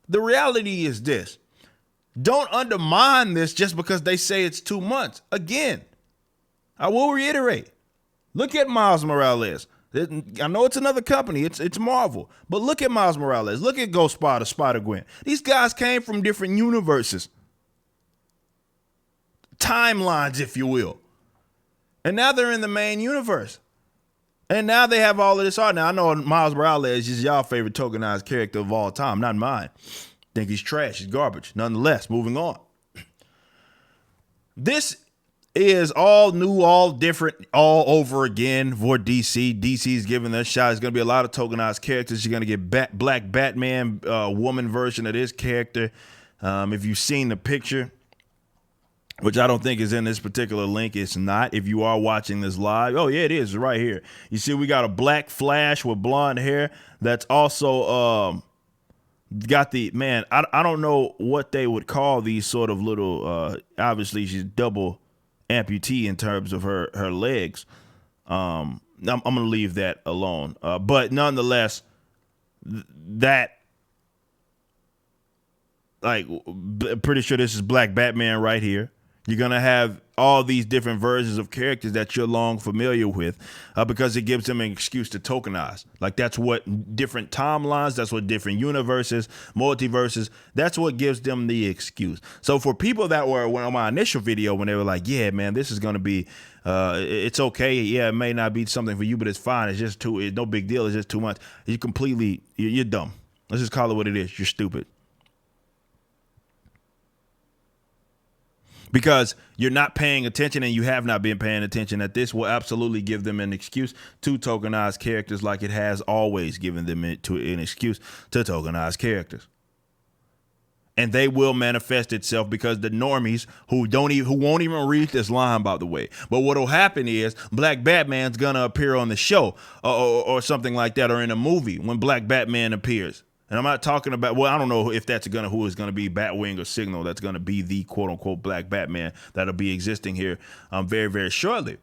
The reality is this. Don't undermine this just because they say it's 2 months. Again, I will reiterate. Look at Miles Morales. I know it's another company. It's Marvel. But look at Miles Morales. Look at Ghost Spider, Spider-Gwen. These guys came from different universes. Timelines, if you will. And now they're in the main universe. And now they have all of this art. Now, I know Miles Morales is y'all favorite tokenized character of all time, not mine. Think he's trash, he's garbage. Nonetheless, moving on. This is all new, all different, all over again for DC. DC's giving their shot. It's going to be a lot of tokenized characters. You're going to get Black Batman, woman version of this character. If you've seen the picture, which I don't think is in this particular link. It's not. If you are watching this live, oh yeah, it is right here. You see, we got a black Flash with blonde hair. That's also got the man. I don't know what they would call these sort of little. Obviously, she's double amputee in terms of her legs. I'm gonna leave that alone. But nonetheless, that. Like, pretty sure this is Black Batman right here. You're going to have all these different versions of characters that you're long familiar with because it gives them an excuse to tokenize. Like, that's what different timelines, that's what different universes, multiverses, that's what gives them the excuse. So for people that were on my initial video when they were like, yeah, man, this is going to be, it's okay. Yeah, it may not be something for you, but it's fine. It's just it's no big deal. It's just too much. You're dumb. Let's just call it what it is. You're stupid. Because you're not paying attention and you have not been paying attention, that this will absolutely give them an excuse to tokenize characters like it has always given them an excuse to tokenize characters. And they will manifest itself because the normies who won't even read this line, by the way. But what will happen is Black Batman's going to appear on the show or something like that, or in a movie when Black Batman appears. And I'm not talking about, well, I don't know if who is going to be Batwing or Signal. That's going to be the quote unquote Black Batman that'll be existing here very, very shortly.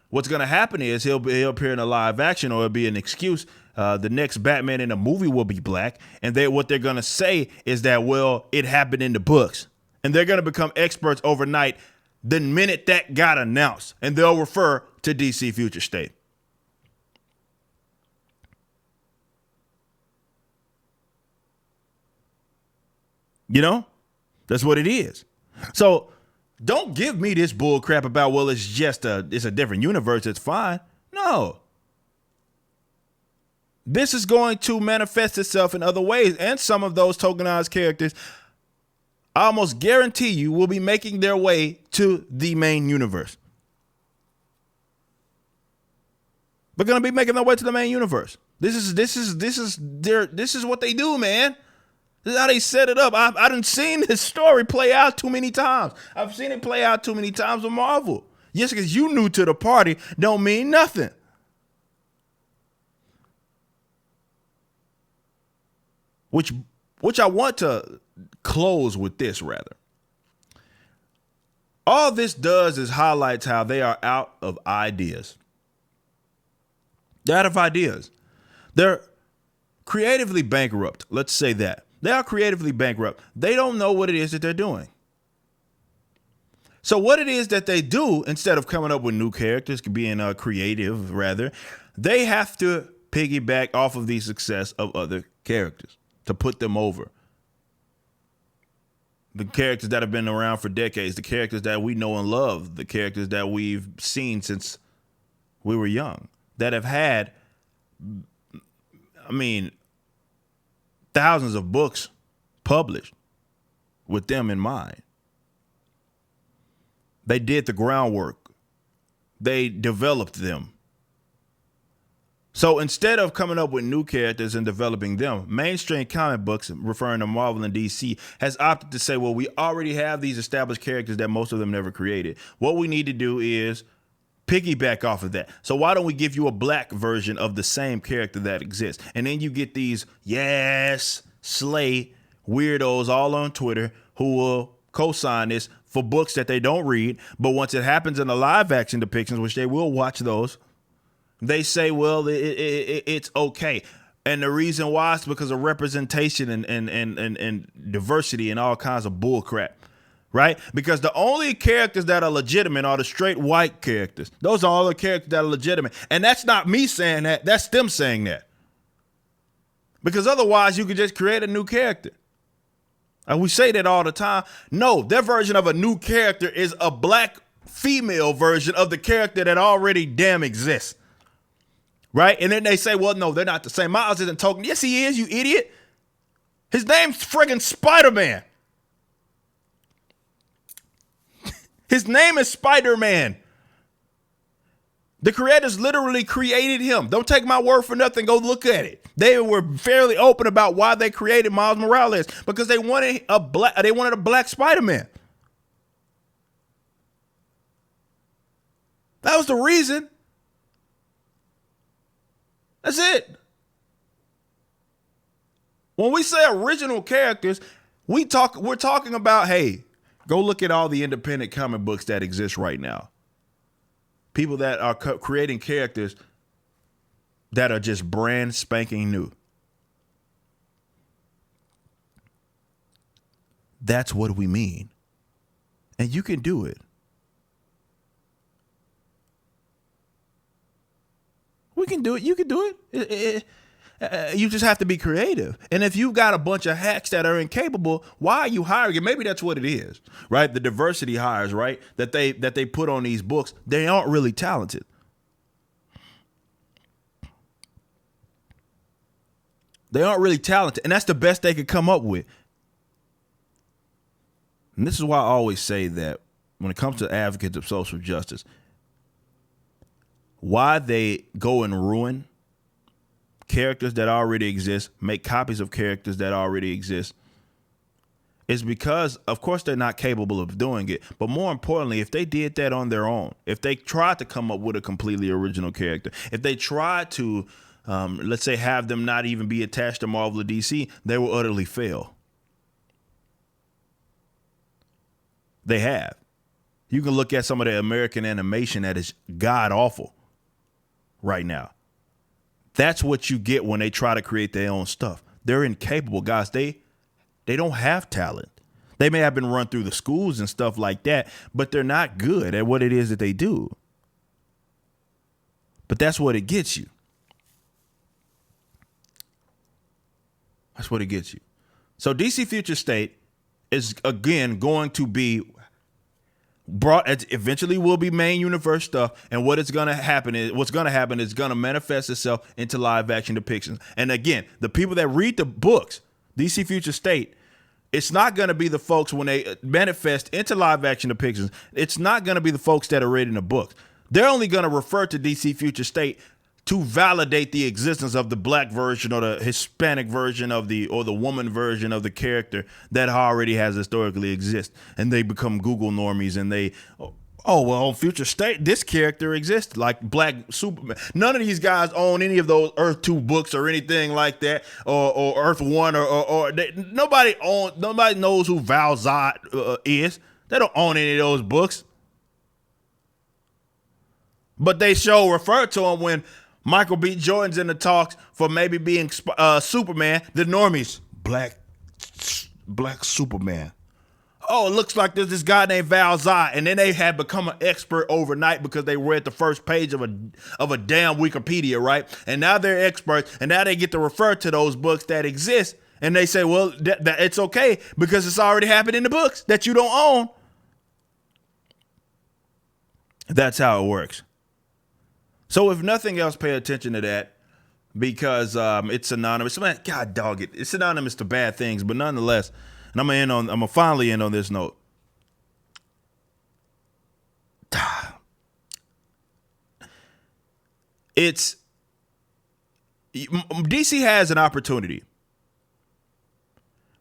What's going to happen is he'll appear in a live action, or it'll be an excuse. The next Batman in the movie will be black. And what they're going to say is that, well, it happened in the books. And they're going to become experts overnight the minute that got announced. And they'll refer to DC Future State. You know, that's what it is. So don't give me this bull crap about, well, it's a different universe. It's fine. No. This is going to manifest itself in other ways. And some of those tokenized characters, I almost guarantee you, will be making their way to the main universe. They're going to be making their way to the main universe. This is what they do, man. This is how they set it up. I done seen this story play out too many times. I've seen it play out too many times with Marvel. Just because you new to the party don't mean nothing. Which I want to close with this, rather. All this does is highlights how they are out of ideas. They're out of ideas. They're creatively bankrupt. Let's say that. They are creatively bankrupt. They don't know what it is that they're doing. So what it is that they do, instead of coming up with new characters, being creative, rather, they have to piggyback off of the success of other characters to put them over. The characters that have been around for decades, the characters that we know and love, the characters that we've seen since we were young, that have had, thousands of books published with them in mind. They did the groundwork. They developed them. So instead of coming up with new characters and developing them, mainstream comic books, referring to Marvel and DC, has opted to say, well, we already have these established characters that most of them never created. What we need to do is piggyback off of that. So why don't we give you a black version of the same character that exists? And then you get these slay weirdos all on Twitter who will co-sign this for books that they don't read. But once it happens in the live action depictions, which they will watch those, they say, well, it's okay. And the reason why is because of representation and diversity and all kinds of bull crap. Right? Because the only characters that are legitimate are the straight white characters. Those are all the characters that are legitimate. And that's not me saying that. That's them saying that. Because otherwise, you could just create a new character. And we say that all the time. No, their version of a new character is a black female version of the character that already damn exists. Right? And then they say, well, no, they're not the same. Miles isn't Token. Yes, he is, you idiot. His name's friggin' Spider-Man. His name is Spider-Man. The creators literally created him. Don't take my word for nothing. Go look at it. They were fairly open about why they created Miles Morales, because they wanted a black Spider-Man. That was the reason. That's it. When we say original characters, we're talking about, hey, go look at all the independent comic books that exist right now. People that are creating characters that are just brand spanking new. That's what we mean. And you can do it. We can do it. You can do it. You just have to be creative. And if you've got a bunch of hacks that are incapable, why are you hiring it? Maybe that's what it is, right? The diversity hires, right? That they put on these books, they aren't really talented. They aren't really talented. And that's the best they could come up with. And this is why I always say that when it comes to advocates of social justice, why they go and ruin characters that already exist, make copies of characters that already exist, is because, of course, they're not capable of doing it. But more importantly, if they did that on their own, if they tried to come up with a completely original character, if they tried to, let's say, have them not even be attached to Marvel or DC, they will utterly fail. They have. You can look at some of the American animation that is god awful right now. That's what you get when they try to create their own stuff. They're incapable, guys. They don't have talent. They may have been run through the schools and stuff like that, but they're not good at what it is that they do. But that's what it gets you. That's what it gets you. So DC Future State is, again, going to be brought, eventually will be main universe stuff, and what's going to happen is going to manifest itself into live action depictions. And again, the people that read the books, DC Future State, it's not going to be the folks when they manifest into live action depictions. It's not going to be the folks that are reading the books. They're only going to refer to DC Future State to validate the existence of the black version or the Hispanic version of or the woman version of the character that already has historically exist. And they become Google normies and they, oh, well, on Future State, this character exists, like Black Superman. None of these guys own any of those Earth 2 books or anything like that, or Earth 1, nobody knows who Val Zod is. They don't own any of those books. But they refer to him when Michael B. Jordan's in the talks for maybe being Superman. The normies, black Superman. Oh, it looks like there's this guy named Val Zod, and then they had become an expert overnight because they read the first page of a damn Wikipedia, right? And now they're experts, and now they get to refer to those books that exist, and they say, well, that it's okay because it's already happened in the books that you don't own. That's how it works. So if nothing else, pay attention to that because it's synonymous. Man, God dog it. It's synonymous to bad things, but nonetheless, and I'm gonna finally end on this note. It's DC has an opportunity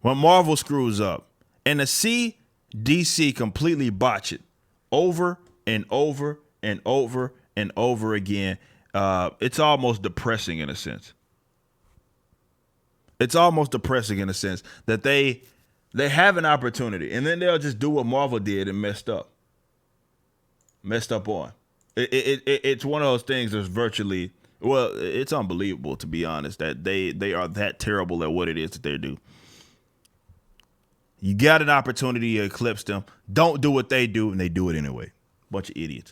when Marvel screws up, and to see DC completely botch it over and over and over and over again, it's almost depressing in a sense. It's almost depressing in a sense that they have an opportunity and then they'll just do what Marvel did and messed up on. It's one of those things that's virtually Well, it's unbelievable, to be honest, that they are that terrible at what it is that they do. You got an opportunity to eclipse them. Don't do what they do, and they do it anyway. Bunch of idiots.